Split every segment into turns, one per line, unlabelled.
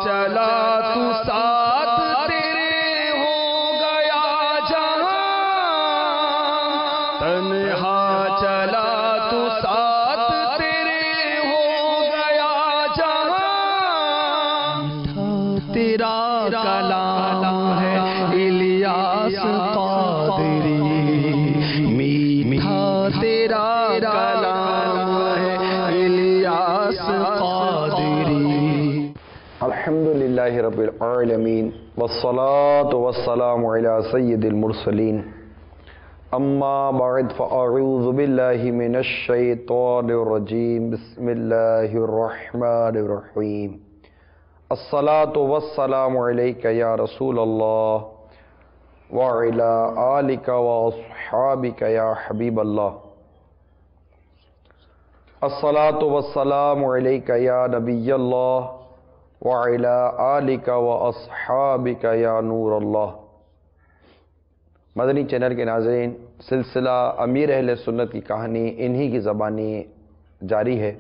چلا تو ساتھ تیرے ہو گیا جہاں، تنہا چلا تو ساتھ تیرے ہو گیا جہاں، تیرا کلام ہے الیاس قادری، میٹھا تیرا کلام ہے الیاس قادری۔
الحمدللہ رب العالمین والصلاة والسلام علی سید المرسلین، اما بعد فاعوذ باللہ من الشیطان الرجیم، بسم اللہ الرحمن الرحیم۔ الصلاة والسلام علیک یا رسول اللہ وعلی آلک واصحابک یا حبیب اللہ، الصلاة والسلام علیک یا نبی اللہ وعلی آلک واصحابک یا نور اللہ۔ مدنی چینل کے ناظرین، سلسلہ امیر اہل سنت کی کہانی انہی کی زبانی جاری ہے۔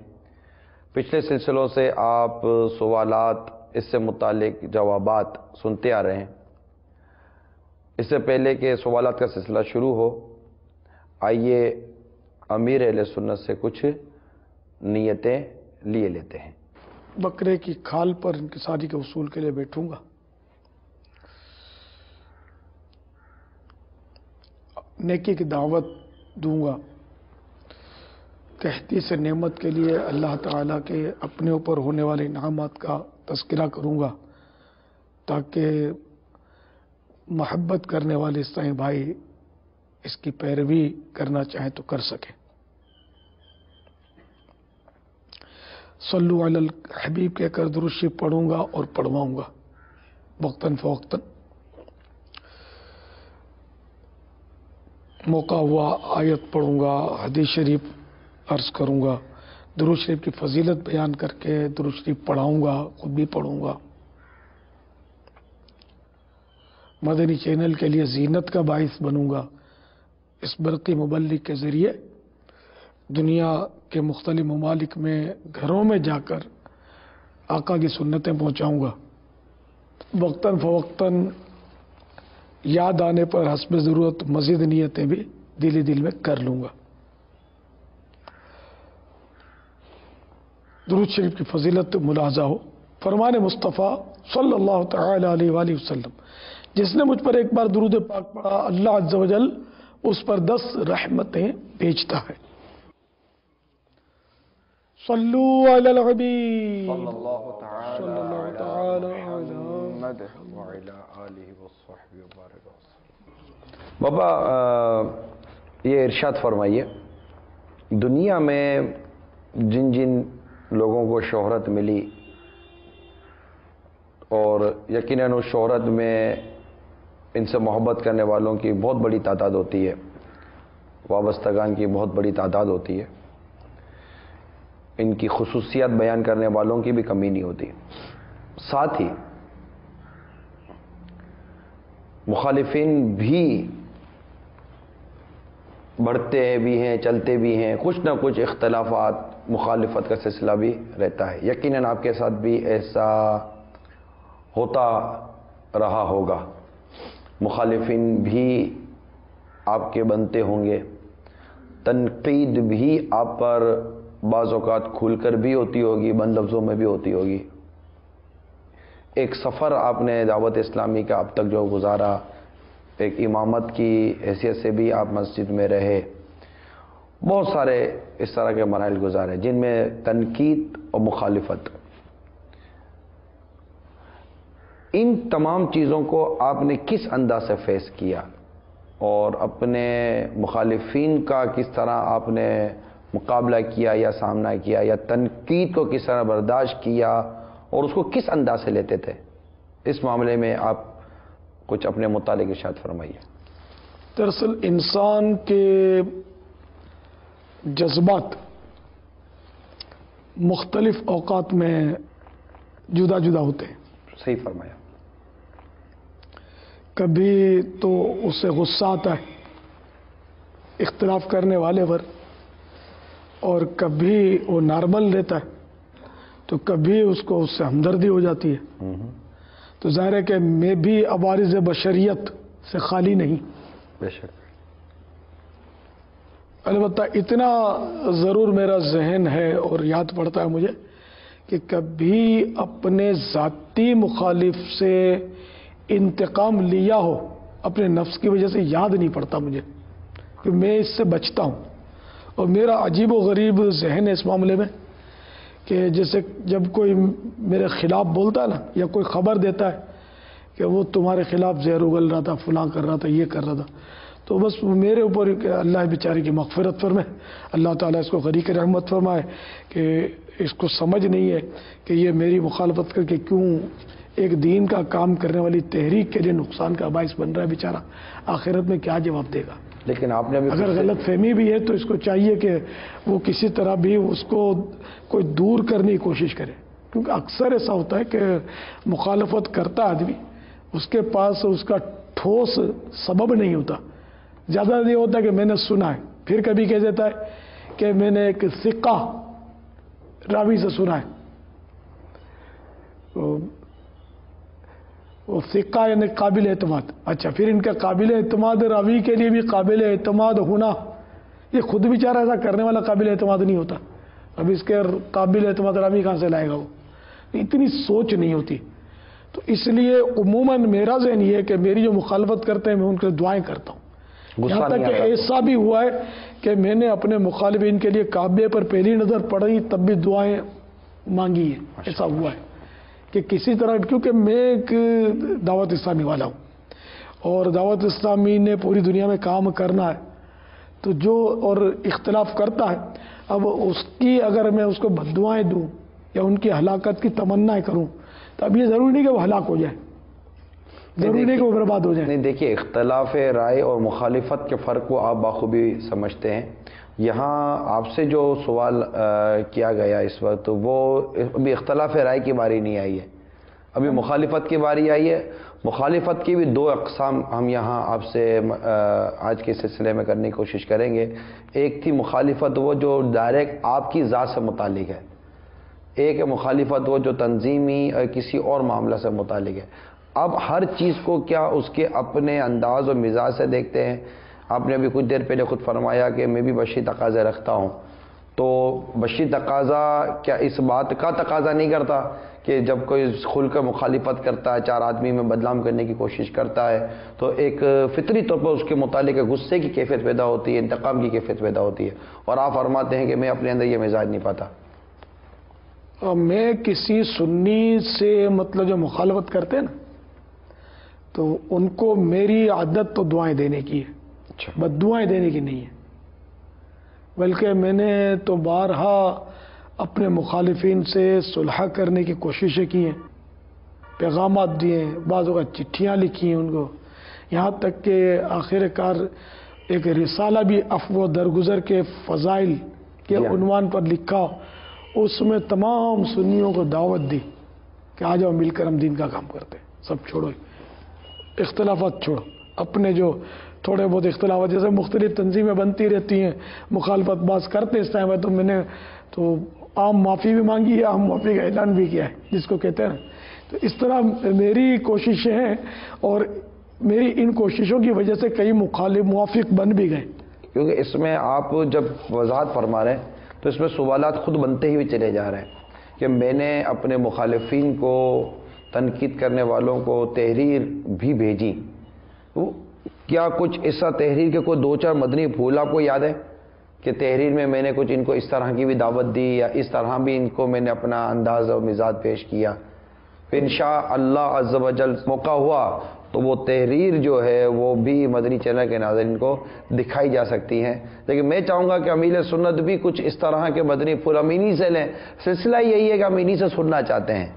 پچھلے سلسلوں سے آپ سوالات، اس سے متعلق جوابات سنتے آ رہے ہیں۔ اس سے پہلے کہ سوالات کا سلسلہ شروع ہو، آئیے امیر اہل سنت سے کچھ نیتیں لیے لیتے ہیں۔
بکرے کی کھال پر انکساری کے اصول کے لیے بیٹھوں گا۔ نیکی کی دعوت دوں گا، تحدیث نعمت کے لیے اللہ تعالیٰ کے اپنے اوپر ہونے والے انعامات کا تذکرہ کروں گا، تاکہ محبت کرنے والے عیسائی بھائی اس کی پیروی کرنا چاہیں تو کر سکیں۔ صلو علی الحبیب کہہ کر درود شریف پڑھوں گا اور پڑھواؤں گا وقتاً فوقتاً۔ موقع ہوا آیت پڑھوں گا، حدیث شریف عرض کروں گا، درود شریف کی فضیلت بیان کر کے درود شریف پڑھاؤں گا، خود بھی پڑھوں گا۔ مدنی چینل کے لیے زینت کا باعث بنوں گا۔ اس برقی مبلغ کے ذریعے دنیا کے مختلف ممالک میں گھروں میں جا کر آقا کی سنتیں پہنچاؤں گا۔ وقتاً فوقتاً یاد آنے پر حسب ضرورت مزید نیتیں بھی دل ہی دل میں کر لوں گا۔ درود شریف کی فضیلت ملاحظہ ہو۔ فرمان مصطفیٰ صلی اللہ تعالی علیہ وآلہ وسلم، جس نے مجھ پر ایک بار درود پاک پڑھا، اللہ عز و جل اس پر 10 رحمتیں بھیجتا ہے۔ صلو علی الحبیب
صلی اللہ تعالی علی محمد وعلی آلہ وصحبہ وبارک وسلم۔ بابا یہ ارشاد فرمائیے، دنیا میں جن جن لوگوں کو شہرت ملی، اور یقیناً اس شہرت میں ان سے محبت کرنے والوں کی بہت بڑی تعداد ہوتی ہے، وابستگان کی بہت بڑی تعداد ہوتی ہے، ان کی خصوصیات بیان کرنے والوں کی بھی کمی نہیں ہوتی۔ ساتھ ہی مخالفین بھی بڑھتے بھی ہیں، چلتے بھی ہیں، کچھ نہ کچھ اختلافات، مخالفت کا سلسلہ بھی رہتا ہے۔ یقیناً آپ کے ساتھ بھی ایسا ہوتا رہا ہوگا، مخالفین بھی آپ کے بنتے ہوں گے، تنقید بھی آپ پر بعض اوقات کھل کر بھی ہوتی ہوگی، بند لفظوں میں بھی ہوتی ہوگی۔ ایک سفر آپ نے دعوت اسلامی کا اب تک جو گزارا، ایک امامت کی حیثیت سے بھی آپ مسجد میں رہے، بہت سارے اس طرح کے مراحل گزارے جن میں تنقید اور مخالفت، ان تمام چیزوں کو آپ نے کس انداز سے فیس کیا، اور اپنے مخالفین کا کس طرح آپ نے مقابلہ کیا یا سامنا کیا، یا تنقید کو کس طرح برداشت کیا اور اس کو کس انداز سے لیتے تھے؟ اس معاملے میں آپ کچھ اپنے متعلق ارشاد فرمائیے۔
دراصل انسان کے جذبات مختلف اوقات میں جدا جدا ہوتے ہیں۔
صحیح فرمایا۔
کبھی تو اسے غصہ آتا ہے اختلاف کرنے والے پر، اور کبھی وہ نارمل رہتا ہے۔ تو تو کبھی اس کو اس سے ہمدردی ہو جاتی ہے. تو ظاہر ہے کہ میں بھی عوارض بشریت سے خالی نہیں.
بے شک.
البتہ اتنا ضرور میرا ذہن ہے اور یاد پڑتا ہے مجھے کہ کبھی اپنے ذاتی مخالف سے انتقام لیا ہو اپنے نفس کی وجہ سے یاد نہیں پڑتا مجھے، کہ میں اس سے بچتا ہوں. اور میرا عجیب و غریب ذہن ہے اس معاملے میں کہ جیسے جب کوئی میرے خلاف بولتا ہے نا، یا کوئی خبر دیتا ہے کہ وہ تمہارے خلاف زہر اگل رہا تھا، فلاں کر رہا تھا، یہ کر رہا تھا، تو بس میرے اوپر اللہ بیچارے کی مغفرت فرمائے، اللہ تعالیٰ اس کو غریق رحمت فرمائے کہ اس کو سمجھ نہیں ہے کہ یہ میری مخالفت کر کے کیوں ایک دین کا کام کرنے والی تحریک کے لیے نقصان کا باعث بن رہا ہے. بیچارہ آخرت میں کیا جواب دے گا؟
لیکن آپ نے
اگر غلط فہمی بھی ہے تو اس کو چاہیے کہ وہ کسی طرح بھی اس کو کوئی دور کرنے کی کوشش کرے، کیونکہ اکثر ایسا ہوتا ہے کہ مخالفت کرتا آدمی، اس کے پاس اس کا ٹھوس سبب نہیں ہوتا. زیادہ یہ ہوتا ہے کہ میں نے سنا ہے، پھر کبھی کہہ دیتا ہے کہ میں نے ایک ثقہ راوی سے سنا ہے. وہ ثقہ یعنی قابل اعتماد. اچھا، پھر ان کا قابل اعتماد راوی کے لیے بھی قابل اعتماد ہونا، یہ خود بیچارہ ایسا کرنے والا قابل اعتماد نہیں ہوتا. اب اس کے قابل اعتماد راوی کہاں سے لائے گا؟ وہ اتنی سوچ نہیں ہوتی. تو اس لیے عموماً میرا ذہن یہ ہے کہ میری جو مخالفت کرتے ہیں میں ان کے دعائیں کرتا ہوں. یہاں تک کہ ایسا بھی ہوا ہے کہ میں نے اپنے مخالفین کے لیے کعبے پر پہلی نظر پڑی تب بھی دعائیں مانگی ہیں. ایسا ہوا ہے کہ کسی طرح، کیونکہ میں ایک دعوت اسلامی والا ہوں اور دعوت اسلامی نے پوری دنیا میں کام کرنا ہے، تو جو اور اختلاف کرتا ہے، اب اس کی اگر میں اس کو بددعائیں دوں یا ان کی ہلاکت کی تمنا کروں تو اب یہ ضروری نہیں کہ وہ ہلاک ہو جائے، ضروری نہیں کہ وہ برباد ہو جائے.
نہیں، دیکھیے، اختلاف رائے اور مخالفت کے فرق کو آپ بخوبی سمجھتے ہیں. یہاں آپ سے جو سوال کیا گیا اس وقت، وہ ابھی اختلاف رائے کی باری نہیں آئی ہے، ابھی مخالفت کی باری آئی ہے. مخالفت کی بھی دو اقسام ہم یہاں آپ سے آج کے سلسلے میں کرنے کی کوشش کریں گے. ایک تھی مخالفت وہ جو ڈائریکٹ آپ کی ذات سے متعلق ہے، ایک ہے مخالفت وہ جو تنظیمی کسی اور معاملہ سے متعلق ہے. اب ہر چیز کو کیا اس کے اپنے انداز و مزاج سے دیکھتے ہیں. آپ نے ابھی کچھ دیر پہلے خود فرمایا کہ میں بھی بشری تقاضے رکھتا ہوں، تو بشری تقاضا کیا اس بات کا تقاضا نہیں کرتا کہ جب کوئی کھل کر مخالفت کرتا ہے، چار آدمی میں بدنام کرنے کی کوشش کرتا ہے، تو ایک فطری طور پر اس کے متعلق غصے کی کیفیت پیدا ہوتی ہے، انتقام کی کیفیت پیدا ہوتی ہے، اور آپ فرماتے ہیں کہ میں اپنے اندر یہ مزاج نہیں پاتا.
میں کسی سنی سے مطلب جو مخالفت کرتے ہیں نا، تو ان کو میری عادت تو دعائیں دینے کی ہے، بد دعائیں دینے کی نہیں ہے. بلکہ میں نے تو بارہا اپنے مخالفین سے صلح کرنے کی کوششیں کی ہیں، پیغامات دیے ہیں، بعض اوقات چٹھیاں لکھی ہیں ان کو، یہاں تک کہ آخر کار ایک رسالہ بھی عفو درگزر کے فضائل کے عنوان پر لکھا. اس میں تمام سنیوں کو دعوت دی کہ آ جاؤ مل کر ہم دین کا کام کرتے ہیں. سب چھوڑو، اختلافات چھوڑو، اپنے جو تھوڑے بہت اختلافات، جیسے مختلف تنظیمیں بنتی رہتی ہیں، مخالفت باز کرتے اس ٹائم ہے، تو میں نے تو عام معافی بھی مانگی ہے، عام معافی کا اعلان بھی کیا ہے جس کو کہتے ہیں. تو اس طرح میری کوششیں ہیں، اور میری ان کوششوں کی وجہ سے کئی مخالف موافق بن بھی گئے.
کیونکہ اس میں آپ جب وضاحت فرما رہے ہیں تو اس میں سوالات خود بنتے ہی چلے جا رہے ہیں کہ میں نے اپنے مخالفین کو، تنقید کرنے والوں کو تحریر بھی بھیجی. کیا کچھ ایسا تحریر کے کوئی دو چار مدنی پھول آپ کو یاد ہے کہ تحریر میں نے کچھ ان کو اس طرح کی بھی دعوت دی، یا اس طرح بھی ان کو میں نے اپنا انداز و مزاج پیش کیا؟ پھر انشاءاللہ عز و جل موقع ہوا تو وہ تحریر جو ہے وہ بھی مدنی چینل کے ناظرین کو دکھائی جا سکتی ہیں. لیکن میں چاہوں گا کہ امیل سنت بھی کچھ اس طرح کے مدنی پھول امینی سے لیں. سلسلہ یہی ہے کہ امینی سے سننا چاہتے ہیں،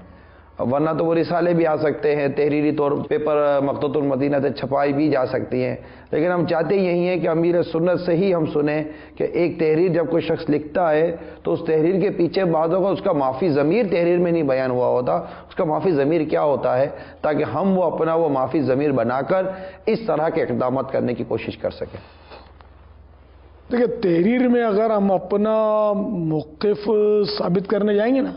ورنہ تو وہ رسالے بھی آ سکتے ہیں، تحریری طور پیپر مقتوط المدینہ سے چھپائی بھی جا سکتی ہیں. لیکن ہم چاہتے یہی ہیں کہ امیر سنت سے ہی ہم سنیں کہ ایک تحریر جب کوئی شخص لکھتا ہے تو اس تحریر کے پیچھے بعض ہوگا اس کا معافی ضمیر تحریر میں نہیں بیان ہوا ہوتا، اس کا معافی ضمیر کیا ہوتا ہے، تاکہ ہم وہ اپنا وہ معافی ضمیر بنا کر اس طرح کے اقدامات کرنے کی کوشش کر سکیں.
دیکھیں، تحریر میں اگر ہم اپنا موقف ثابت کرنے جائیں گے نا،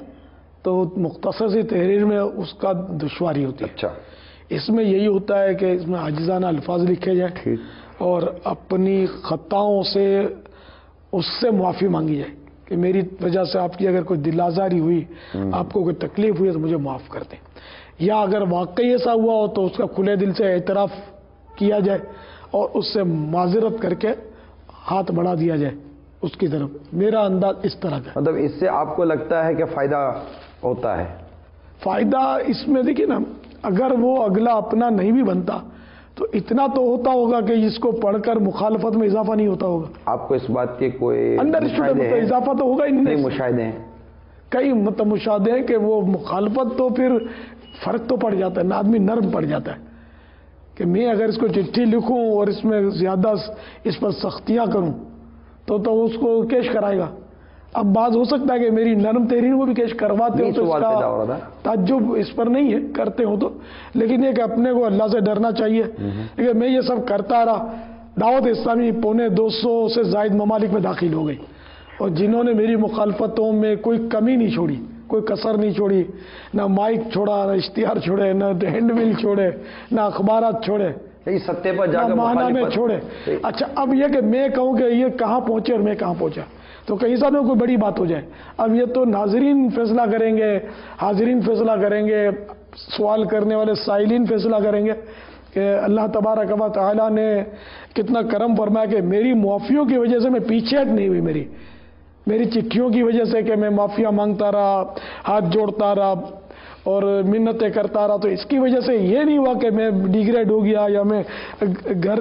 تو مختصر سی تحریر میں اس کا دشواری ہوتی ہے.
اچھا.
اس میں یہی ہوتا ہے کہ اس میں عاجزانہ الفاظ لکھے جائیں اور اپنی خطاؤں سے اس سے معافی مانگی جائے کہ میری وجہ سے آپ کی اگر کوئی دل آزاری ہوئی، آپ کو کوئی تکلیف ہوئی تو مجھے معاف کر دیں. یا اگر واقعی ایسا ہوا ہو تو اس کا کھلے دل سے اعتراف کیا جائے اور اس سے معذرت کر کے ہاتھ بڑھا دیا جائے اس کی طرف. میرا انداز اس طرح کا.
مطلب اس سے آپ کو لگتا ہے کہ فائدہ ہوتا ہے؟
فائدہ اس میں دیکھیے نا، اگر وہ اگلا اپنا نہیں بھی بنتا تو اتنا تو ہوتا ہوگا کہ اس کو پڑھ کر مخالفت میں اضافہ نہیں ہوتا ہوگا.
آپ کو اس بات کے کوئی
انڈر اسٹوڈنٹ تو اضافہ تو ہوگا ہی نہیں.
مشاہدے ہیں
کئی مشاہدے ہیں کہ وہ مخالفت تو پھر فرق تو پڑ جاتا ہے نا، آدمی نرم پڑ جاتا ہے کہ میں اگر اس کو چٹھی لکھوں اور اس میں زیادہ اس پر سختیاں کروں تو اس کو کیش کرائے گا. اب بعض ہو سکتا ہے کہ میری نرم تحریر وہ بھی کیش کرواتے ہو تو اس کا تعجب اس پر نہیں ہے، کرتے ہو تو. لیکن یہ کہ اپنے کو اللہ سے ڈرنا چاہیے. لیکن میں یہ سب کرتا رہا، دعوت اسلامی 250 سے زائد ممالک میں داخل ہو گئی اور جنہوں نے میری مخالفتوں میں کوئی کمی نہیں چھوڑی، کوئی کسر نہیں چھوڑی، نہ مائک چھوڑا، نہ اشتہار چھوڑے، نہ ہینڈ بل چھوڑے، نہ اخبارات چھوڑے،
ستے پر جا کر
ماہانہ میں چھوڑے. اچھا اب یہ کہ میں کہوں کہ یہ کہاں پہنچے اور میں کہاں پہنچا تو کہیں ساتھ میں کوئی بڑی بات ہو جائے. اب یہ تو ناظرین فیصلہ کریں گے، حاضرین فیصلہ کریں گے، سوال کرنے والے سائلین فیصلہ کریں گے کہ اللہ تبارک و تعالی نے کتنا کرم فرمایا کہ میری معافیوں کی وجہ سے میں پیچھے ہٹ نہیں ہوئی. میری چٹھیوں کی وجہ سے کہ میں معافیاں مانگتا رہا، ہاتھ جوڑتا رہا اور منتیں کرتا رہا، تو اس کی وجہ سے یہ نہیں ہوا کہ میں ڈیگریڈ ہو گیا یا میں گھر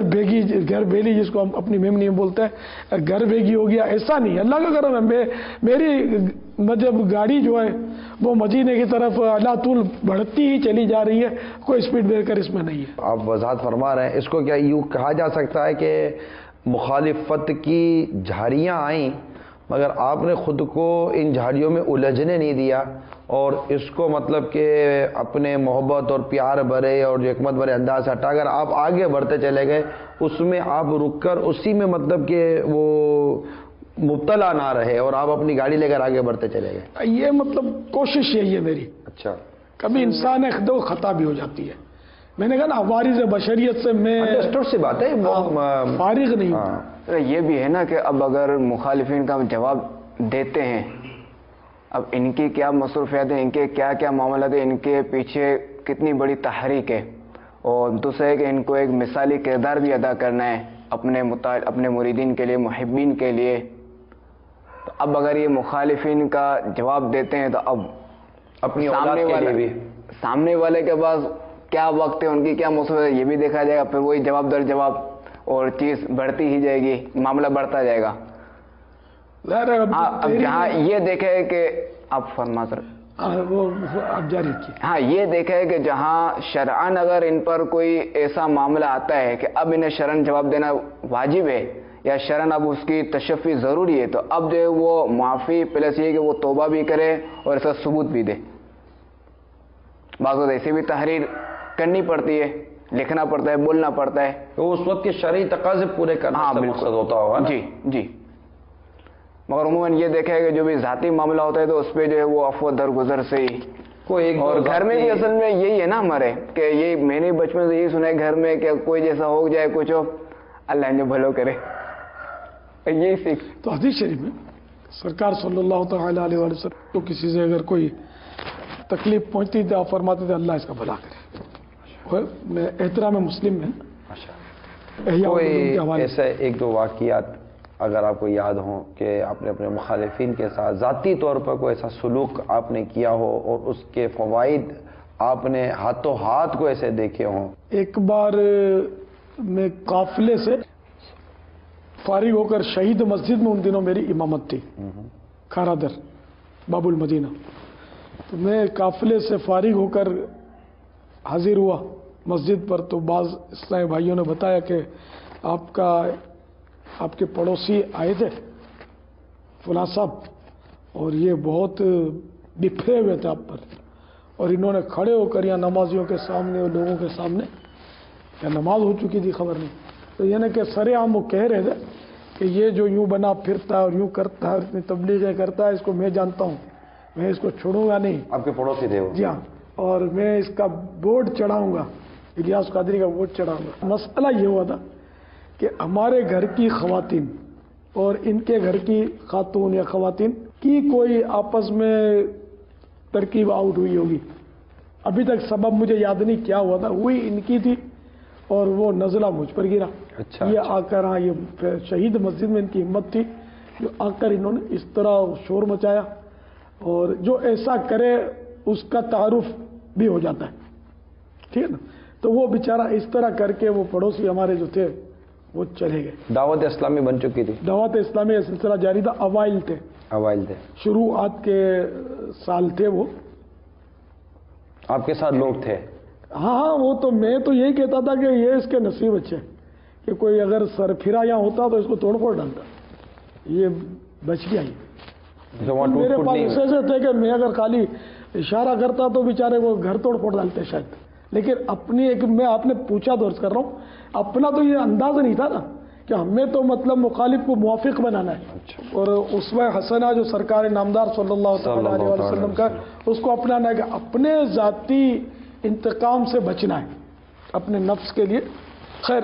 بھیلی جس کو ہم اپنی میمنی میں بولتے ہیں گھر بھیگی ہو گیا. ایسا نہیں، اللہ کا کرم ہے. میری مطلب گاڑی جو ہے وہ مدینے کی طرف اللہ طول بڑھتی ہی چلی جا رہی ہے، کوئی اسپیڈ بریکر اس میں نہیں ہے.
آپ وضاحت فرما رہے ہیں. اس کو کیا یوں کہا جا سکتا ہے کہ مخالفت کی جھاڑیاں آئیں مگر آپ نے خود کو ان جھاڑیوں میں الجھنے نہیں دیا اور اس کو مطلب کہ اپنے محبت اور پیار بھرے اور جو حکمت بھرے انداز سے ہٹا کر آپ آگے بڑھتے چلے گئے، اس میں آپ رک کر اسی میں مطلب کہ وہ مبتلا نہ رہے اور آپ اپنی گاڑی لے کر آگے بڑھتے چلے گئے.
یہ مطلب کوشش یہی ہے میری.
اچھا.
کبھی انسان ایک خطا بھی ہو جاتی ہے. میں نے کہا نا وارث بشریت سے میں
سی بات ہے،
فارغ نہیں.
یہ بھی ہے نا کہ اب اگر مخالفین کا جواب دیتے ہیں، اب ان کی کیا مصروفیات ہیں، ان کے کیا کیا معاملات ہیں، ان کے پیچھے کتنی بڑی تحریک ہے، اور دوسرے کہ ان کو ایک مثالی کردار بھی ادا کرنا ہے اپنے مریدین کے لیے، محبین کے لیے. تو اب اگر یہ مخالفین کا جواب دیتے ہیں تو اب
اپنی اولاد کے لیے بھی
سامنے والے کے پاس کیا وقت ہے، ان کی کیا مصروفیت ہے، یہ بھی دیکھا جائے گا. پھر وہی جواب در جواب اور چیز بڑھتی ہی جائے گی، معاملہ بڑھتا جائے گا. اب جہاں یہ دیکھے کہ آپ فرما سر
آپ جاری کیے.
ہاں یہ دیکھے کہ جہاں شرعاً اگر ان پر کوئی ایسا معاملہ آتا ہے کہ اب انہیں شرعاً جواب دینا واجب ہے یا شرعاً اب اس کی تشفی ضروری ہے، تو اب جو ہے وہ معافی پلس یہ کہ وہ توبہ بھی کرے اور اس کا ثبوت بھی دے. بعض وقت ایسی بھی تحریر کرنی پڑتی ہے، لکھنا پڑتا ہے، بولنا پڑتا ہے،
تو اس وقت کے شرعی تقاضے پورے کرنا مقصد ہوتا ہوگا.
جی. مگر عموماً یہ دیکھا ہے کہ جو بھی ذاتی معاملہ ہوتا ہے تو اس پہ جو ہے وہ عفو درگزر سے ہی
کوئی
اور گھر میں بھی اصل میں یہی ہے نا ہمارے کہ یہ میں نے بچپن سے یہی سنا ہے گھر میں کہ کوئی جیسا ہو جائے کچھ ہو اللہ انہیں بھلو کرے، یہی سیکھ.
تو حدیث شریف میں سرکار صلی اللہ تعالی علیہ وسلم تو کسی سے اگر کوئی تکلیف پہنچتی تھی آپ فرماتے تھے اللہ اس کا بھلا کرے. میں احترام مسلم میں
کوئی ایسے ایک دو واقعات اگر آپ کو یاد ہوں کہ آپ نے اپنے مخالفین کے ساتھ ذاتی طور پر کوئی ایسا سلوک آپ نے کیا ہو اور اس کے فوائد آپ نے ہاتھوں ہاتھ کو ایسے دیکھے ہوں.
ایک بار میں قافلے سے فارغ ہو کر شہید مسجد میں ان دنوں میری امامت تھی، کھارادر باب المدینہ، تو میں قافلے سے فارغ ہو کر حاضر ہوا مسجد پر. تو بعض اسلامی بھائیوں نے بتایا کہ آپ کے پڑوسی آئے تھے فلاں صاحب اور یہ بہت بکھرے ہوئے تھے آپ پر، اور انہوں نے کھڑے ہو کر یا نمازیوں کے سامنے اور لوگوں کے سامنے، یا نماز ہو چکی تھی خبر نہیں، تو یعنی کہ سر عام وہ کہہ رہے تھے کہ یہ جو یوں بنا پھرتا ہے اور یوں کرتا ہے اور اتنی تبلیغیں کرتا ہے اس کو میں جانتا ہوں میں اس کو چھوڑوں گا نہیں.
آپ کے پڑوسی تھے وہ؟
جی ہاں, اور میں اس کا بورڈ چڑھاؤں گا, الیاس قادری کا بورڈ چڑھاؤں گا. مسئلہ یہ ہوا تھا کہ ہمارے گھر کی خواتین اور ان کے گھر کی خاتون یا خواتین کی کوئی آپس میں ترکیب آؤٹ ہوئی ہوگی. ابھی تک سبب مجھے یاد نہیں کیا ہوا تھا, ہوئی ان کی تھی اور وہ نزلہ مجھ پر گرا.
اچھا,
یہ آ کر, ہاں, یہ شہید مسجد میں ان کی ہمت تھی, جو آ کر انہوں نے اس طرح شور مچایا, اور جو ایسا کرے اس کا تعارف بھی ہو جاتا ہے, ٹھیک ہے نا. تو وہ بیچارہ اس طرح کر کے وہ پڑوسی ہمارے جو تھے وہ چلے گئے.
دعوت اسلامی بن چکی تھی؟
دعوت اسلامی کا سلسلہ جاری تھا, اوائل تھے, شروعات کے سال تھے وہ.
آپ کے ساتھ لوگ تھے؟
ہاں ہاں, وہ تو میں تو یہی کہتا تھا کہ یہ اس کے نصیب اچھے کہ کوئی اگر سر پھرا یہاں ہوتا تو اس کو توڑ پھوڑ ڈالتا, یہ بچ گیا. میرے پاس ایسے تھے کہ میں اگر خالی اشارہ کرتا تو بیچارے وہ گھر توڑ پھوڑ ڈالتے شاید. لیکن اپنی ایک, میں آپ نے پوچھا تو عرض کر رہا ہوں, اپنا تو یہ انداز نہیں تھا نا کہ ہمیں تو مطلب مخالف کو موافق بنانا ہے, اور اسوہ حسنہ جو سرکار نامدار صلی اللہ علیہ وسلم کا, اس کو اپنانا ہے کہ اپنے ذاتی انتقام سے بچنا ہے اپنے نفس کے لیے. خیر,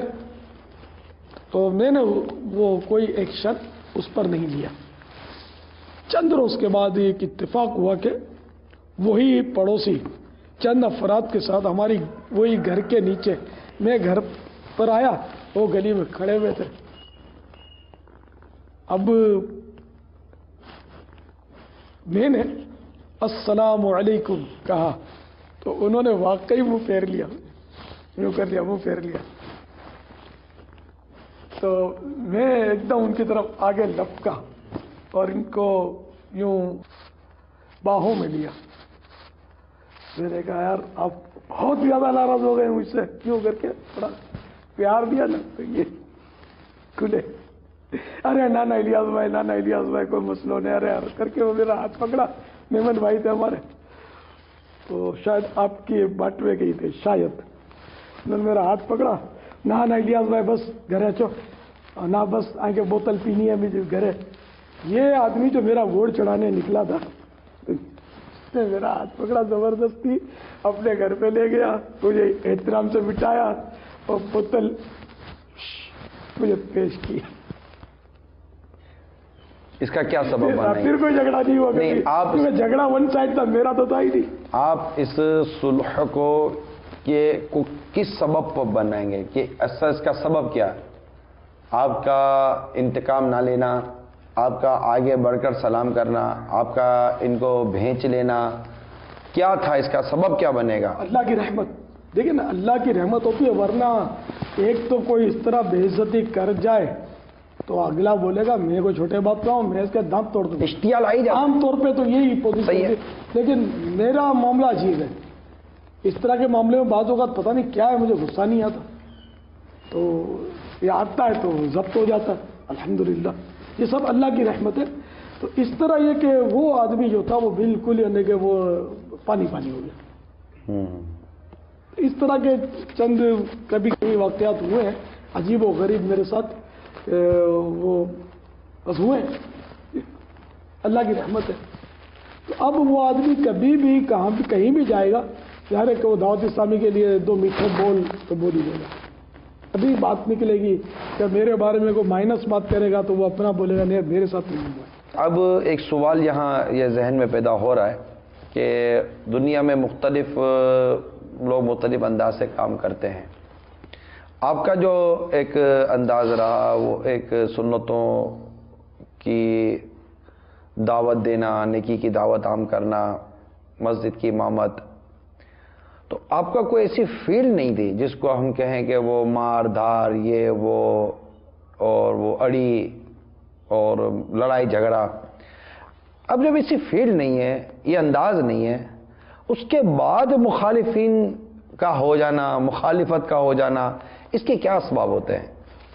تو میں نے وہ کوئی ایکشن اس پر نہیں لیا. چند روز کے بعد ایک اتفاق ہوا کہ وہی پڑوسی چند افراد کے ساتھ ہماری وہی گھر کے نیچے, میں گھر پر آیا, وہ گلی میں کھڑے ہوئے تھے. اب میں نے السلام علیکم کہا تو انہوں نے واقعی منہ پھیر لیا, یوں کر لیا, منہ پھیر لیا. تو میں ایک دم ان کی طرف آگے لپکا اور ان کو یوں باہوں میں لیا. میں نے کہا یار آپ بہت زیادہ ناراض ہو گئے مجھ سے, کیوں کر کے تھوڑا پیار دیا نا تو یہ کھلے. ارے نانا الیاس بھائی, نانا الیاس بھائی, کوئی مسئلہ نہیں. ارے یار کر کے وہ میرا ہاتھ پکڑا, میمن بھائی تھے ہمارے, تو شاید آپ کی باٹوے گئی تھے شاید. انہوں نے میرا ہاتھ پکڑا, نانا الیاس بھائی بس گھر چو نہ, بس آ کے بوتل پینی ہے مجھے گھر. یہ آدمی جو میرا ووٹ چڑھانے نکلا تھا نے میرا ہاتھ پکڑا زبردستی, اپنے گھر پہ لے گیا, مجھے احترام سے بٹھایا اور بوتل مجھے پیش کی.
اس کا کیا سبب بنا؟
پھر کوئی جھگڑا نہیں ہوا.
نہیں, آپ
جھگڑا ون سائڈ تھا, میرا تو تھا ہی نہیں.
آپ اس صلح کو کس سبب پر بنائیں گے کہ اس کا سبب کیا؟ آپ کا انتقام نہ لینا, آپ کا آگے بڑھ کر سلام کرنا, آپ کا ان کو بھینچ لینا, کیا تھا اس کا سبب؟ کیا بنے گا؟
اللہ کی رحمت. دیکھیں نا, اللہ کی رحمت ہوتی ہے, ورنہ ایک تو کوئی اس طرح بے عزتی کر جائے تو اگلا بولے گا میں کوئی چھوٹے باپ کا ہوں, میں اس کے دانت توڑ دوں.
اشتعال آئی جاتی.
عام طور پہ تو یہی پوزیشن ہے, لیکن میرا معاملہ عجیب ہے. اس طرح کے معاملے میں بعض اوقات پتہ نہیں کیا ہے, مجھے غصہ نہیں آتا, تو یہ آتا ہے تو ضبط ہو جاتا ہے. الحمدللہ یہ سب اللہ کی رحمت ہے. تو اس طرح یہ کہ وہ آدمی جو تھا وہ بالکل یعنی کہ وہ پانی پانی ہو گیا. اس طرح کے چند کبھی کبھی واقعات ہوئے ہیں عجیب و غریب میرے ساتھ, وہ بس ہوئے, اللہ کی رحمت ہے. تو اب وہ آدمی کبھی بھی کہیں بھی جائے گا, ظاہر ہے کہ وہ دعوت اسلامی کے لیے دو میٹھے بول تو بول ہی دے گا. ابھی بات نکلے گی کہ میرے بارے میں کوئی مائنس بات کرے گا تو وہ اپنا بولے گا نہیں میرے ساتھ نہیں ہوا.
اب ایک سوال یہاں یہ ذہن میں پیدا ہو رہا ہے کہ دنیا میں مختلف لوگ مختلف انداز سے کام کرتے ہیں. آپ کا جو ایک انداز رہا وہ ایک سنتوں کی دعوت دینا, نیکی کی دعوت عام کرنا, مسجد کی امامت, تو آپ کا کوئی ایسی فیلڈ نہیں تھی جس کو ہم کہیں کہ وہ مار دھار یہ وہ اور وہ اڑی اور لڑائی جھگڑا. اب جب ایسی فیلڈ نہیں ہے, یہ انداز نہیں ہے, اس کے بعد مخالفین کا ہو جانا, مخالفت کا ہو جانا, اس کے کیا اسباب ہوتے ہیں؟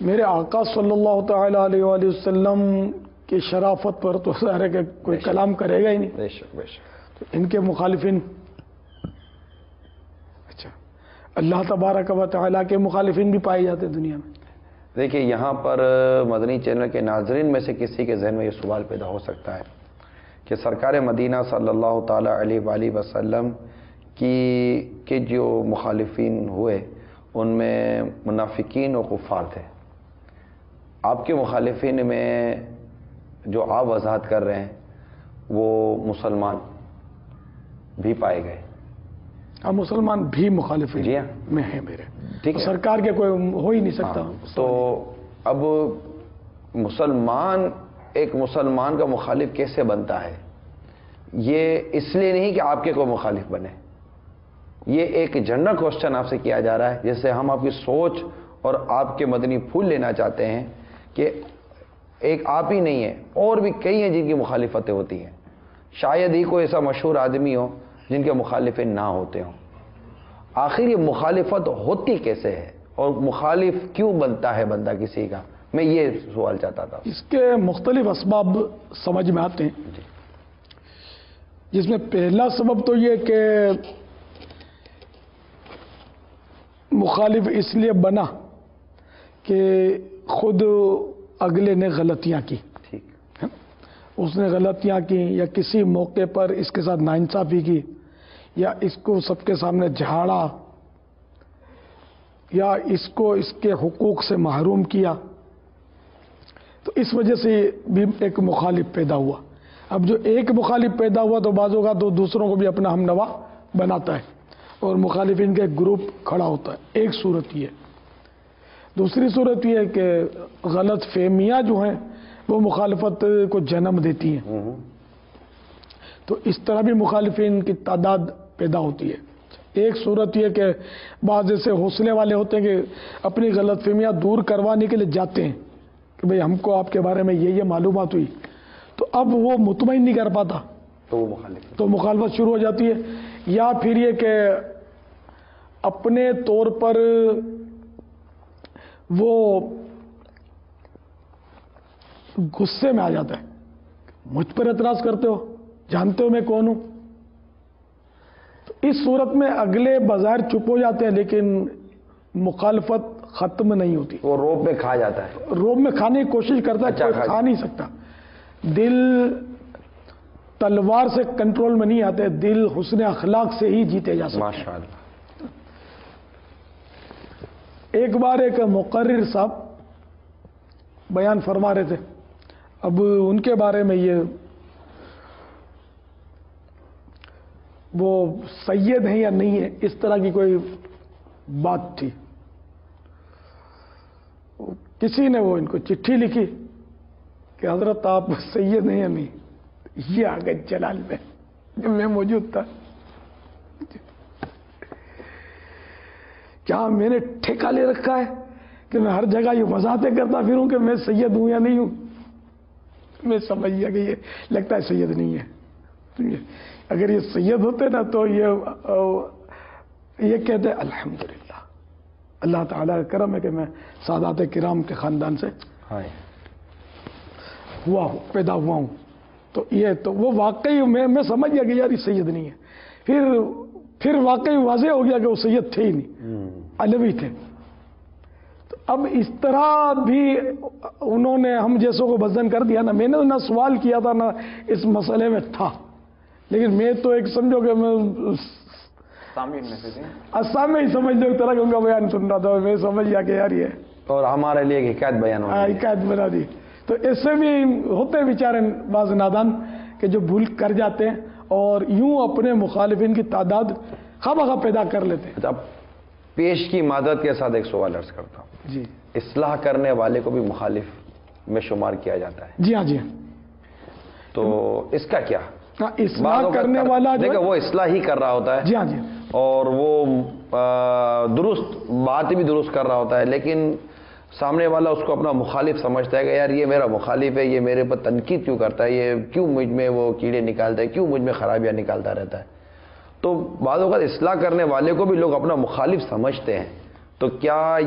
میرے آقا صلی اللہ تعالی علیہ وآلہ وسلم کی شرافت پر تو ظاہر ہے کہ کوئی کلام کرے گا ہی نہیں.
بے شک بے شک.
تو ان کے مخالفین, اچھا اللہ تبارک و تعالیٰ کے مخالفین بھی پائے جاتے ہیں دنیا میں.
دیکھیے یہاں پر مدنی چینل کے ناظرین میں سے کسی کے ذہن میں یہ سوال پیدا ہو سکتا ہے کہ سرکار مدینہ صلی اللہ تعالی علیہ وآلہ وسلم کے جو مخالفین ہوئے ان میں منافقین و کفار تھے. آپ کے مخالفین میں جو آپ وضاحت کر رہے ہیں وہ مسلمان بھی پائے گئے.
اب مسلمان بھی مخالفین
جی ہاں
میں ہیں میرے.
ٹھیک ہے.
سرکار کے کوئی ہو ہی نہیں سکتا.
تو اب مسلمان ایک مسلمان کا مخالف کیسے بنتا ہے؟ یہ اس لیے نہیں کہ آپ کے کوئی مخالف بنے. یہ ایک جنرل کوشچن آپ سے کیا جا رہا ہے جس سے ہم آپ کی سوچ اور آپ کے مدنی پھول لینا چاہتے ہیں کہ ایک آپ ہی نہیں ہے، اور بھی کئی ہیں جن کی مخالفتیں ہوتی ہیں. شاید ہی کوئی ایسا مشہور آدمی ہو جن کے مخالفین نہ ہوتے ہوں. آخر یہ مخالفت ہوتی کیسے ہے اور مخالف کیوں بنتا ہے بندہ کسی کا؟ میں یہ سوال چاہتا تھا.
اس کے مختلف اسباب سمجھ میں آتے ہیں
جی.
جس میں پہلا سبب تو یہ کہ مخالف اس لیے بنا کہ خود اگلے نے غلطیاں کی.
ٹھیک.
اس نے غلطیاں کی یا کسی موقع پر اس کے ساتھ ناانصافی کی یا اس کو سب کے سامنے جھاڑا یا اس کو اس کے حقوق سے محروم کیا، تو اس وجہ سے بھی ایک مخالف پیدا ہوا. اب جو ایک مخالف پیدا ہوا تو بعض اوقات تو دوسروں کو بھی اپنا ہم نوا بناتا ہے اور مخالفین کا ایک گروپ کھڑا ہوتا ہے. ایک صورت یہ. دوسری صورت یہ ہے کہ غلط فہمیاں جو ہیں وہ مخالفت کو جنم دیتی ہیں. تو اس طرح بھی مخالفین کی تعداد پیدا ہوتی ہے. ایک صورت یہ کہ بعض ایسے حوصلے والے ہوتے ہیں کہ اپنی غلط فہمیاں دور کروانے کے لیے جاتے ہیں کہ بھئی ہم کو آپ کے بارے میں یہ معلومات ہوئی، تو اب وہ مطمئن نہیں کر پاتا تو مخالفت شروع ہو جاتی ہے. یا پھر یہ کہ اپنے طور پر وہ غصے میں آ جاتا ہے، مجھ پر اعتراض کرتے ہو، جانتے ہو میں کون ہوں. تو اس صورت میں اگلے بظاہر چپ ہو جاتے ہیں لیکن مخالفت ختم نہیں ہوتی.
وہ روب میں کھا جاتا ہے.
روب میں کھانے کی کوشش کرتا ہے، کوئی کھا نہیں سکتا. دل تلوار سے کنٹرول میں نہیں آتے، دل حسن اخلاق سے ہی جیتے جا سکتے.
ماشاءاللہ.
ایک بار ایک مقرر صاحب بیان فرما رہے تھے. اب ان کے بارے میں یہ وہ سید ہیں یا نہیں ہے اس طرح کی کوئی بات تھی. کسی نے وہ ان کو چٹھی لکھی کہ حضرت آپ سید ہیں یا نہیں. یہ آ گئے جلال میں جب میں موجود تھا. کیا میں نے ٹھیکہ لے رکھا ہے کہ میں ہر جگہ یہ وضاحتیں کرتا پھروں کہ میں سید ہوں یا نہیں ہوں؟ میں سمجھ گیا کہ یہ لگتا ہے سید نہیں ہے. اگر یہ سید ہوتے نا تو یہ کہتے الحمدللہ، اللہ تعالیٰ کا کرم ہے کہ میں سادات کرام کے خاندان سے پیدا ہوا ہوں. تو یہ تو وہ واقعی میں سمجھ گیا کہ یار یہ سید نہیں ہے. پھر واقعی واضح ہو گیا کہ وہ سید تھے ہی نہیں، علوی تھے. تو اب اس طرح بھی انہوں نے ہم جیسوں کو بدزن کر دیا نا. میں نے نہ سوال کیا تھا نہ اس مسئلے میں تھا، لیکن میں تو ایک سمجھو کہ میں اسامی ہی سمجھ لو طرح کہ ان کا بیان سن رہا تھا. میں سمجھ گیا کہ یار یہ
اور ہمارے لیے ایک حکایت بیان ہو گئی.
حکایت بنا دی. تو ایسے بھی ہوتے بیچارے بعض نادان کہ جو بھول کر جاتے ہیں اور یوں اپنے مخالفین کی تعداد خواہ پیدا کر لیتے ہیں.
اب پیش کی معذرت کے ساتھ ایک سوال عرض کرتا ہوں.
جی.
اصلاح کرنے والے کو بھی مخالف میں شمار کیا جاتا ہے.
جی ہاں جی.
تو اس کا کیا؟
اصلاح کرنے والا
دیکھیں وہ اصلاح ہی کر رہا ہوتا ہے.
جی ہاں جی.
اور وہ درست بات بھی درست کر رہا ہوتا ہے، لیکن سامنے والا اس کو اپنا مخالف سمجھتا ہے کہ یار یہ میرا مخالف ہے، یہ میرے پر تنقید کیوں کرتا ہے، یہ کیوں مجھ میں وہ کیڑے نکالتا ہے، کیوں مجھ میں خرابیاں نکالتا رہتا ہے. تو بعض اوقات اصلاح کرنے والے کو بھی لوگ اپنا مخالف سمجھتے ہیں. تو کیا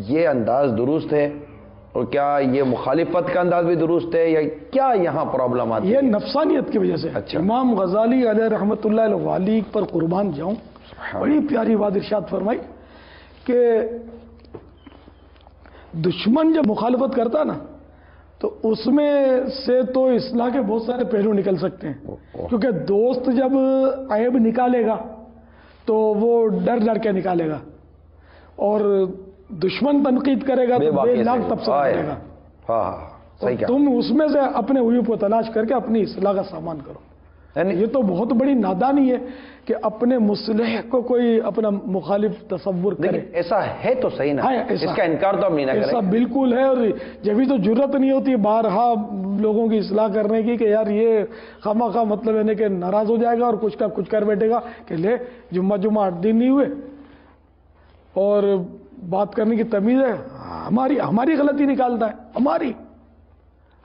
یہ انداز درست ہے اور کیا یہ مخالفت کا انداز بھی درست ہے یا کیا یہاں پرابلم آتی ہے؟
یہ نفسانیت کی وجہ سے.
اچھا.
امام غزالی علیہ رحمۃ اللہ علیہ والی پر قربان جاؤں، بڑی پیاری بات ارشاد فرمائی کہ دشمن جب مخالفت کرتا نا تو اس میں سے تو اصلاح کے بہت سارے پہلو نکل سکتے ہیں، کیونکہ دوست جب عیب نکالے گا تو وہ ڈر ڈر کے نکالے گا، اور دشمن تنقید کرے گا تو بے لاگ تبصرہ کرے گا۔
ہاں صحیح کہا۔
تم اس میں سے اپنے عیوب کو تلاش کر کے اپنی اصلاح کا سامان کرو۔ یہ تو بہت بڑی نادانی ہے کہ اپنے مصلح کو کوئی اپنا مخالف تصور کرے۔
لیکن ایسا ہے تو صحیح نا، اس کا انکار تو ہم نہیں نہ کریں۔
ایسا بالکل ہے، اور جبھی تو جرت نہیں ہوتی بارہا لوگوں کی اصلاح کرنے کی کہ یار یہ خواہ مطلب ہے کہ ناراض ہو جائے گا اور کچھ کا کچھ کر بیٹھے گا کہ لے جمعہ 8 دن نہیں ہوئے اور بات کرنے کی تمیز ہے، ہماری غلطی نکالتا ہے،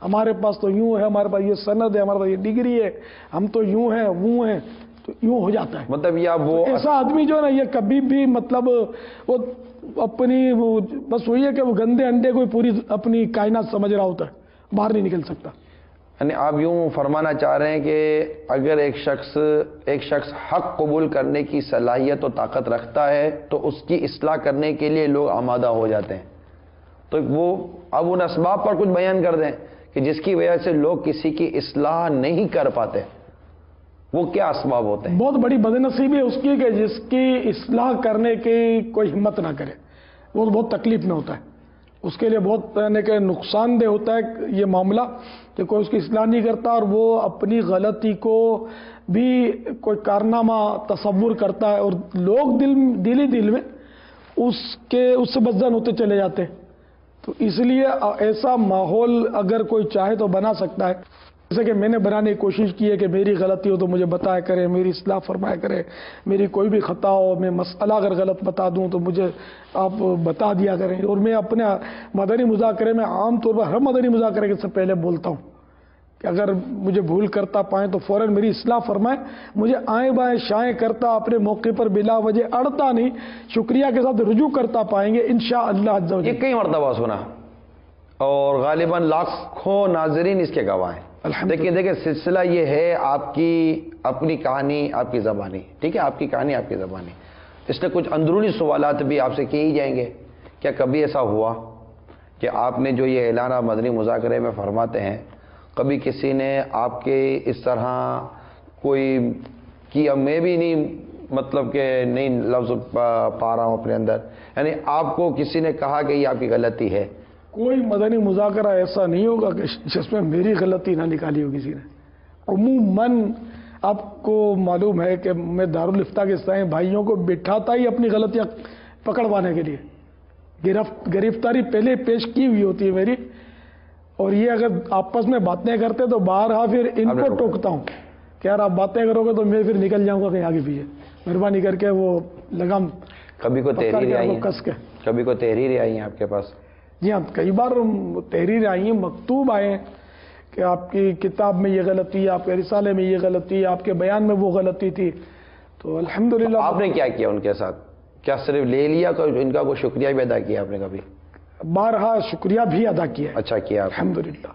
ہمارے پاس تو یوں ہے، ہمارے پاس یہ سند ہے، ہمارے پاس یہ ڈگری ہے، ہم تو یوں ہیں وہ ہیں، تو یوں ہو جاتا ہے۔
مطلب یا وہ
ایسا آدمی جو ہے نا، یہ کبھی بھی مطلب وہ اپنی بس وہی ہے کہ وہ گندے انڈے کو پوری اپنی کائنات سمجھ رہا ہوتا ہے، باہر نہیں نکل سکتا۔
یعنی آپ یوں فرمانا چاہ رہے ہیں کہ اگر ایک شخص حق قبول کرنے کی صلاحیت و طاقت رکھتا ہے تو اس کی اصلاح کرنے کے لیے لوگ آمادہ ہو جاتے ہیں، تو وہ اب ان اسباب پر کچھ بیان کر دیں کہ جس کی وجہ سے لوگ کسی کی اصلاح نہیں کر پاتے، وہ کیا اسباب ہوتے ہیں؟
بہت بڑی بدنصیبی ہے اس کی کہ جس کی اصلاح کرنے کی کوئی ہمت نہ کرے، وہ بہت تکلیف میں ہوتا ہے، اس کے لیے بہت یعنی کہ نقصان دہ ہوتا ہے یہ معاملہ کہ کوئی اس کی اصلاح نہیں کرتا اور وہ اپنی غلطی کو بھی کوئی کارنامہ تصور کرتا ہے، اور لوگ دل میں اس سے بدظن ہوتے چلے جاتے ہیں۔ تو اس لیے ایسا ماحول اگر کوئی چاہے تو بنا سکتا ہے، جیسے کہ میں نے بنانے کی کوشش کی ہے کہ میری غلطی ہو تو مجھے بتایا کرے، میری اصلاح فرمایا کرے، میری کوئی بھی خطا ہو، میں مسئلہ اگر غلط بتا دوں تو مجھے آپ بتا دیا کریں، اور میں اپنے مدنی مذاکرے میں عام طور پر ہر مدنی مذاکرے کے سے پہلے بولتا ہوں کہ اگر مجھے بھول کرتا پائیں تو فوراً میری اصلاح فرمائیں، مجھے آئیں بائیں شائیں کرتا اپنے موقع پر بلا وجہ اڑتا نہیں، شکریہ کے ساتھ رجوع کرتا پائیں گے انشاءاللہ عز و جل۔
یہ کئی مرتبہ سنا اور غالباً لاکھوں ناظرین اس کے گواہ ہیں۔ دیکھیں سلسلہ یہ ہے آپ کی اپنی کہانی آپ کی زبانی، ٹھیک ہے، آپ کی کہانی آپ کی زبانی، اس نے کچھ اندرونی سوالات بھی آپ سے کیے ہی جائیں گے۔ کیا کبھی ایسا ہوا کہ آپ نے جو یہ اعلان آپ مدنی مذاکرے میں فرماتے ہیں، کبھی کسی نے آپ کے اس طرح کوئی کیا؟ میں بھی نہیں مطلب کہ نہیں لفظ پا رہا ہوں اپنے اندر، یعنی آپ کو کسی نے کہا کہ یہ آپ کی غلطی ہے؟
کوئی مدنی مذاکرہ ایسا نہیں ہوگا کہ جس میں میری غلطی نہ نکالی ہو کسی نے۔ عموماً آپ کو معلوم ہے کہ میں دارالفتہ کے سائیں بھائیوں کو بٹھاتا ہی اپنی غلطیاں پکڑوانے کے لیے، گرفتاری پہلے پیش کی ہوئی ہوتی ہے میری، اور یہ اگر آپس میں باتیں کرتے تو بارہا پھر ان کو ٹوکتا ہوں کہ یار آپ باتیں کرو گے تو میں پھر نکل جاؤں گا کہیں آگے پیچھے، مہربانی کر کے وہ لگام
کبھی کو تحریریں آئی ہیں،
کس کے
کبھی کو تحریریں آئی ہیں آپ کے پاس؟
جی ہاں، کئی بار تحریریں آئی ہیں، مکتوب آئے ہیں کہ آپ کی کتاب میں یہ غلطی ہے، آپ کے رسالے میں یہ غلطی ہے، آپ کے بیان میں وہ غلطی تھی، تو الحمدللہ۔
آپ نے کیا کیا ان کے ساتھ؟ کیا صرف لے لیا کہ ان کا کوئی شکریہ بھی ادا کیا آپ نے کبھی؟
بارہا شکریہ بھی ادا کیا ہے۔
اچھا کیا
الحمدللہ۔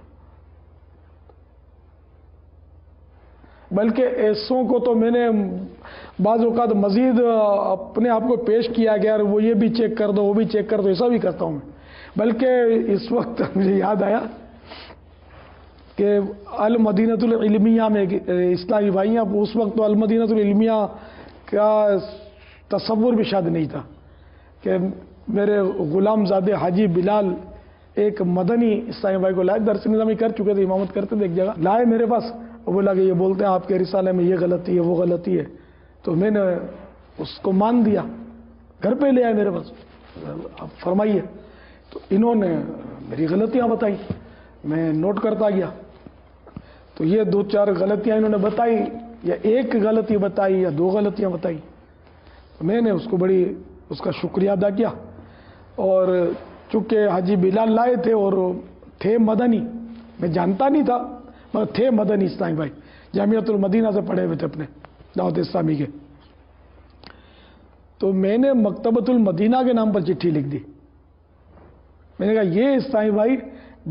بلکہ ایسوں کو تو میں نے بعض اوقات مزید اپنے آپ کو پیش کیا کہ یار وہ یہ بھی چیک کر دو، وہ بھی چیک کر دو، ایسا بھی کرتا ہوں میں۔ بلکہ اس وقت مجھے یاد آیا کہ المدینۃ العلمیہ میں اسلامی بھائیاں، اس وقت تو المدینۃ العلمیہ کا تصور بھی شاید نہیں تھا کہ میرے غلام زادے حاجی بلال ایک مدنی اسلامی بھائی کو لائے، درس نظامی کر چکے تھے، امامت کرتے تھے ایک جگہ، لائے میرے پاس، اور بولا کہ یہ بولتے ہیں آپ کے رسالے میں یہ غلطی ہے وہ غلطی ہے، تو میں نے اس کو مان دیا، گھر پہ لے آئے میرے پاس، آپ فرمائیے، تو انہوں نے میری غلطیاں بتائی، میں نوٹ کرتا گیا، تو یہ 2-4 غلطیاں انہوں نے بتائی، یا ایک غلطی بتائی یا 2 غلطیاں بتائی، تو میں نے اس کو بڑی اس کا شکریہ ادا کیا، اور چونکہ حاجی بلال لائے تھے اور تھے مدنی، میں جانتا نہیں تھا مگر تھے مدنی اسلامی بھائی، جامعۃ المدینہ سے پڑھے ہوئے تھے اپنے دعوت اسلامی کے، تو میں نے مکتبۃ المدینہ کے نام پر چٹھی لکھ دی، میں نے کہا یہ اسلامی بھائی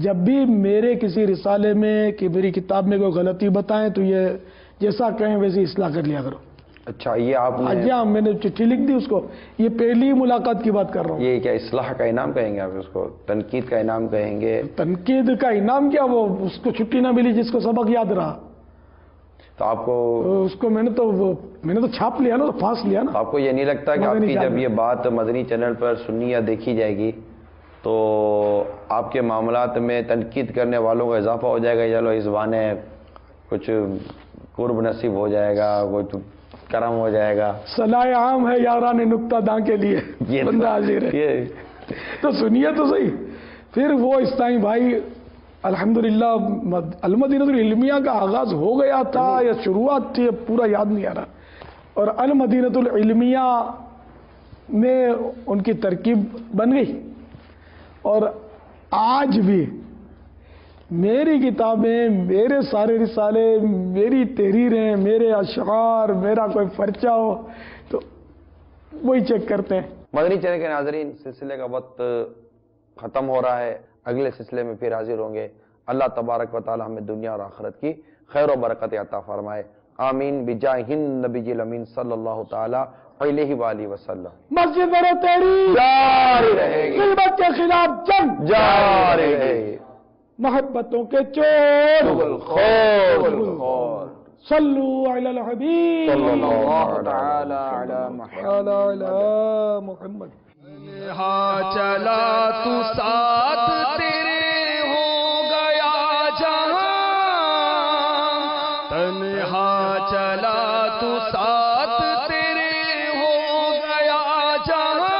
جب بھی میرے کسی رسالے میں کہ میری کتاب میں کوئی غلطی بتائیں تو یہ جیسا کہیں ویسی اصلاح کر لیا کرو،
اچھا، یہ آپ نے
جی ہاں، میں نے چٹھی لکھ دی اس کو، یہ پہلی ملاقات کی بات کر رہا ہوں۔
یہ کیا اصلاح کا انعام کہیں گے آپ اس کو؟ تنقید کا انعام کہیں گے؟
تنقید کا انعام کیا، وہ اس کو چھٹی نہ ملی جس کو سبق یاد رہا،
تو آپ کو
اس کو میں نے تو چھاپ لیا نا، تو پھانس لیا نا۔
آپ کو یہ نہیں لگتا کہ آپ
مدنی
کی
چینل
جب یہ بات مدنی چینل پر سنی یا دیکھی جائے گی تو آپ کے معاملات میں تنقید کرنے والوں کا اضافہ ہو جائے گا؟ چلو اس بہانے کچھ قرب نصیب ہو جائے گا، کچھ کرم ہو جائے گا۔
صلاح عام ہے یاران نکتہ داں کے لیے،
یہ
بندہ حاضر ہے،
یہ
تو سنیے تو صحیح۔ پھر وہ اسلامی بھائی الحمدللہ المدینہ العلمیہ کا آغاز ہو گیا تھا یا شروعات تھی، پورا یاد نہیں آ رہا، اور المدینہ العلمیہ میں ان کی ترکیب بن گئی، اور آج بھی میری کتابیں، میرے سارے رسالے، میری تحریریں، میرے اشعار، میرا کوئی پرچہ ہو تو وہی چیک کرتے ہیں۔
مدنی چینل کے ناظرین، سلسلے کا وقت ختم ہو رہا ہے، اگلے سلسلے میں پھر حاضر ہوں گے۔ اللہ تبارک و تعالی ہمیں دنیا اور آخرت کی خیر و برکت عطا فرمائے، آمین بجاہ النبی الامین صلی اللہ تعالی علیہ وآلہ وسلم۔
مسجد میرے تحریر
جاری رہے گی،
غیبت کے خلاف جنگ
جاری رہے گی،
محبتوں کے چور
خور
صلو علی الحبیب
صلی اللہ
تعالی علی محمد۔
علی محمد۔
تنہا چلا تو ساتھ تیرے ہو گیا جہاں، تنہا چلا تو ساتھ تیرے ہو گیا جہاں،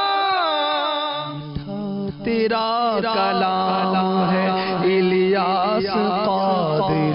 تیرا کلام ہے الیاس قادری